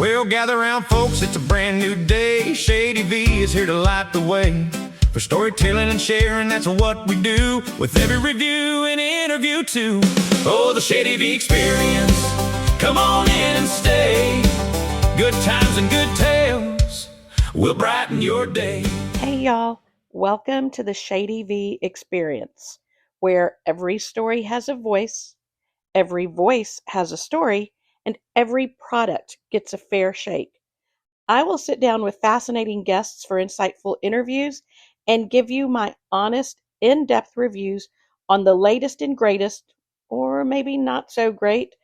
Well, gather round, folks, it's a brand new day. Shady V is here to light the way. For storytelling and sharing, that's what we do. With every review and interview, too. Oh, the Shady V Experience. Come on in and stay. Good times and good tales will brighten your day. Hey, y'all. Welcome to the Shady V Experience, where every story has a voice, every voice has a story, and every product gets a fair shake. I will sit down with fascinating guests for insightful interviews and give you my honest, in-depth reviews on the latest and greatest, or maybe not so great,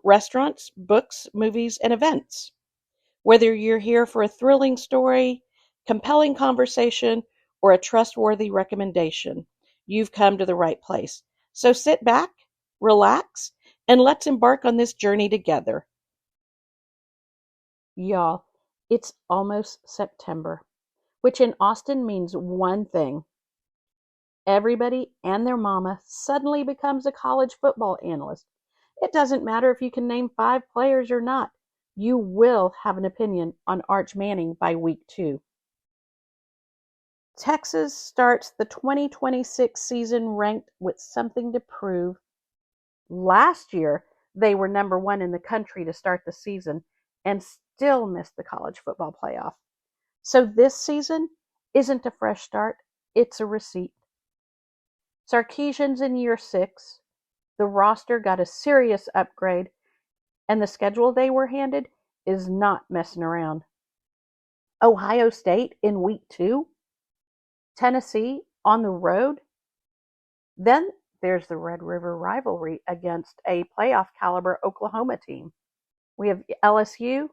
restaurants, books, movies, and events. Whether you're here for a thrilling story, compelling conversation, or a trustworthy recommendation, you've come to the right place. So sit back, relax, and let's embark on this journey together. Y'all, it's almost September, which in Austin means one thing. Everybody and their mama suddenly becomes a college football analyst. It doesn't matter if you can name 5 players or not. You will have an opinion on Arch Manning by week 2. Texas starts the 2026 season ranked with something to prove. Last year, they were number 1 in the country to start the season and still missed the college football playoff. So this season isn't a fresh start, it's a receipt. Sarkisian's in year 6. The roster got a serious upgrade, and the schedule they were handed is not messing around. Ohio State in week 2. Tennessee on the road. Then there's the Red River rivalry against a playoff caliber Oklahoma team. We have LSU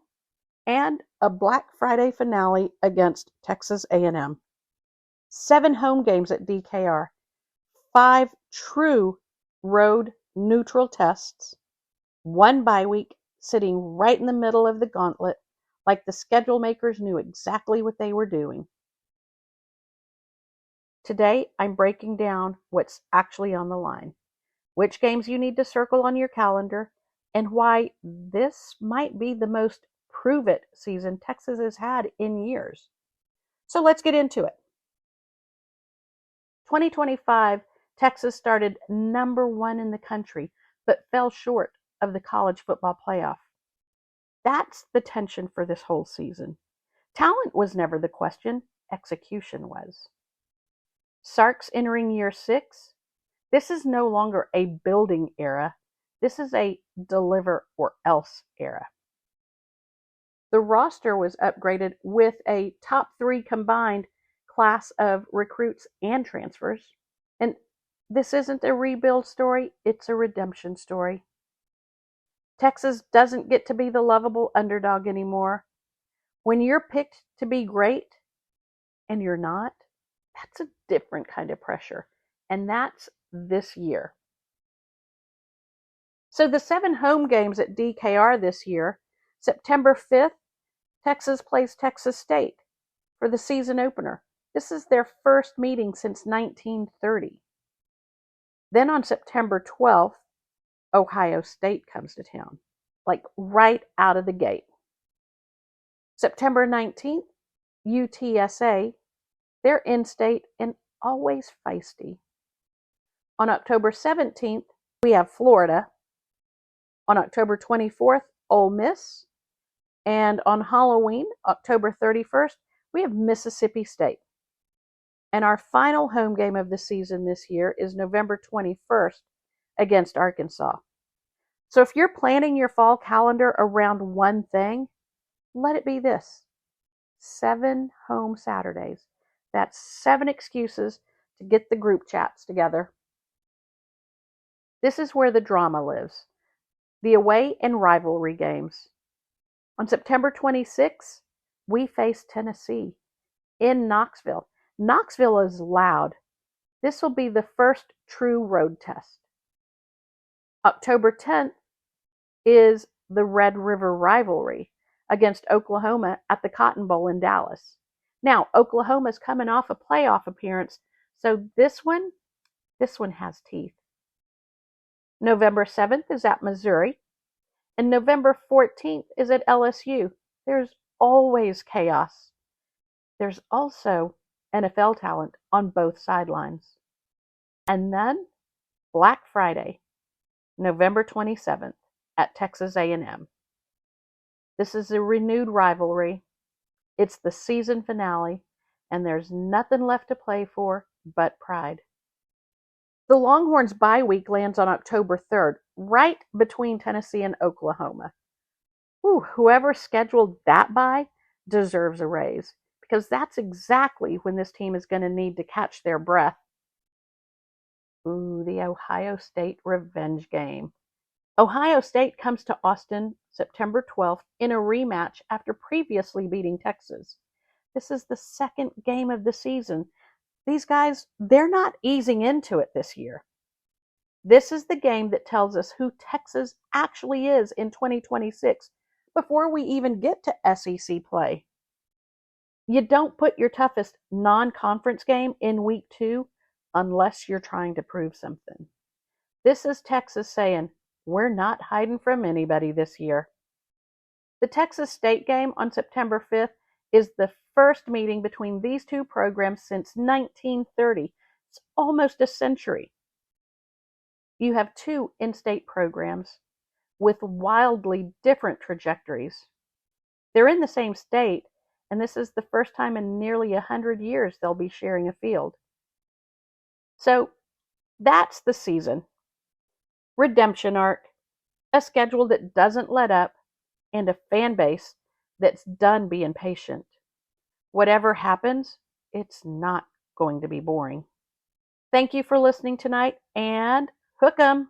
and a Black Friday finale against Texas A&M. 7 home games at DKR. 5 true road neutral tests. 1 bye week sitting right in the middle of the gauntlet, like the schedule makers knew exactly what they were doing. Today, I'm breaking down what's actually on the line, which games you need to circle on your calendar, and why this might be the most prove-it season Texas has had in years. So let's get into it. 2025, Texas started number 1 in the country, but fell short of the college football playoff. That's the tension for this whole season. Talent was never the question, execution was. Sark's entering year 6. This is no longer a building era. This is a deliver or else era. The roster was upgraded with a top 3 combined class of recruits and transfers. And this isn't a rebuild story, it's a redemption story. Texas doesn't get to be the lovable underdog anymore. When you're picked to be great and you're not, that's a different kind of pressure, and that's this year. So the 7 home games at DKR this year, September 5th, Texas plays Texas State for the season opener. This is their first meeting since 1930. Then on September 12th, Ohio State comes to town, like right out of the gate. September 19th, UTSA. They're in-state and always feisty. On October 17th, we have Florida. On October 24th, Ole Miss. And on Halloween, October 31st, we have Mississippi State. And our final home game of the season this year is November 21st against Arkansas. So if you're planning your fall calendar around one thing, let it be this: 7 home Saturdays. That's 7 excuses to get the group chats together. This is where the drama lives. The away and rivalry games. On September 26th, we face Tennessee in Knoxville. Knoxville is loud. This will be the first true road test. October 10th is the Red River rivalry against Oklahoma at the Cotton Bowl in Dallas. Now, Oklahoma's coming off a playoff appearance, so this one has teeth. November 7th is at Missouri, And November 14th is at LSU. There's always chaos. There's also NFL talent on both sidelines. And then Black Friday, November 27th at Texas A&M. This is a renewed rivalry. It's the season finale, and there's nothing left to play for but pride. The Longhorns bye week lands on October 3rd, right between Tennessee and Oklahoma. Whoever scheduled that bye deserves a raise, because that's exactly when this team is going to need to catch their breath. The Ohio State revenge game. Ohio State comes to Austin September 12th in a rematch after previously beating Texas. This is the second game of the season. These guys, they're not easing into it this year. This is the game that tells us who Texas actually is in 2026 before we even get to SEC play. You don't put your toughest non-conference game in week 2 unless you're trying to prove something. This is Texas saying, we're not hiding from anybody this year. The Texas State game on September 5th is the first meeting between these two programs since 1930. It's almost a century. You have two in-state programs with wildly different trajectories. They're in the same state, and this is the first time in nearly 100 years they'll be sharing a field. So that's the season. Redemption arc, a schedule that doesn't let up, and a fan base that's done being patient. Whatever happens, it's not going to be boring. Thank you for listening tonight, and hook 'em!